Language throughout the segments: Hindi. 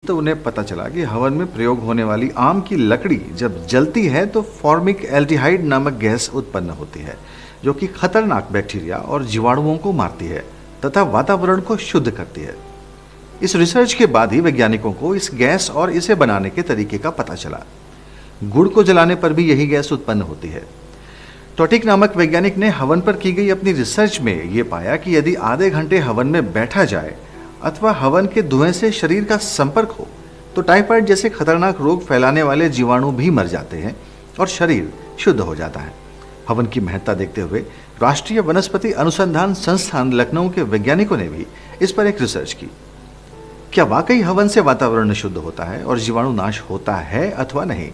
तो उन्हें पता चला कि हवन में प्रयोग होने वाली आम की लकड़ी जब जलती है तो फॉर्मिक एल्डिहाइड नामक गैस उत्पन्न होती है, जो कि खतरनाक बैक्टीरिया और जीवाणुओं को मारती है तथा वातावरण को शुद्ध करती है। इस रिसर्च के बाद ही वैज्ञानिकों को इस गैस और इसे बनाने के तरीके का पता चला। गुड़ को जलाने पर भी यही गैस उत्पन्न होती है। टॉटिक नामक वैज्ञानिक ने हवन पर की गई अपनी रिसर्च में ये पाया कि यदि आधे घंटे हवन में बैठा जाए अथवा हवन के धुएं से शरीर का संपर्क हो तो टाइफाइड जैसे खतरनाक रोग फैलाने वाले जीवाणु भी मर जाते हैं और शरीर शुद्ध हो जाता है। हवन की महत्ता देखते हुए राष्ट्रीय वनस्पति अनुसंधान संस्थान लखनऊ के वैज्ञानिकों ने भी इस पर एक रिसर्च की। क्या वाकई हवन से वातावरण शुद्ध होता है और जीवाणु नाश होता है अथवा नहीं?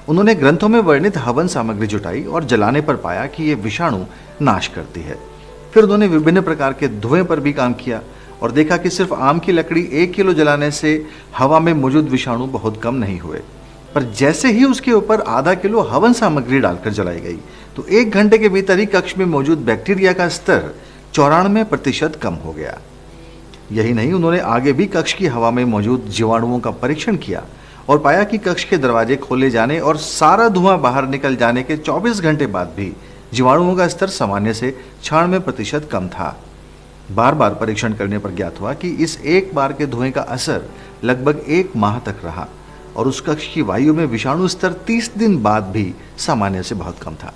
उन्होंने ग्रंथों में वर्णित हवन सामग्री जुटाई और जलाने पर पाया कि ये विषाणु नाश करती है। फिर उन्होंने विभिन्न प्रकार के धुएं पर भी काम किया और देखा कि सिर्फ आम की लकड़ी 1 किलो जलाने से हवा में मौजूद विषाणु बहुत कम नहीं हुए, पर जैसे ही उसके ऊपर आधा किलो हवन सामग्री डालकर जलाई गई तो 1 घंटे के भीतर ही कक्ष में मौजूद बैक्टीरिया का स्तर 94% कम हो गया। यही नहीं, उन्होंने आगे भी कक्ष की हवा में मौजूद जीवाणुओं का परीक्षण किया और पाया कि कक्ष के दरवाजे खोले जाने और सारा धुआं बाहर निकल जाने के 24 घंटे बाद भी जीवाणुओं का स्तर सामान्य से 96% कम था। बार बार परीक्षण करने पर ज्ञात हुआ कि इस एक बार के धुएं का असर लगभग 1 माह तक रहा और उस कक्ष की वायु में विषाणु स्तर 30 दिन बाद भी सामान्य से बहुत कम था।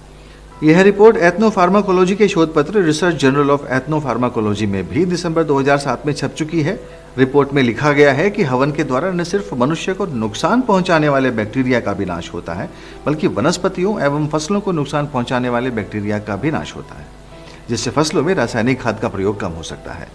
यह रिपोर्ट एथनोफार्माकोलॉजी के शोध पत्र रिसर्च जर्नल ऑफ एथनोफार्माकोलॉजी में भी दिसंबर 2007 में छप चुकी है। रिपोर्ट में लिखा गया है कि हवन के द्वारा न सिर्फ मनुष्य को नुकसान पहुंचाने वाले बैक्टीरिया का भी नाश होता है, बल्कि वनस्पतियों एवं फसलों को नुकसान पहुंचाने वाले बैक्टीरिया का भी नाश होता है, जिससे फसलों में रासायनिक खाद का प्रयोग कम हो सकता है।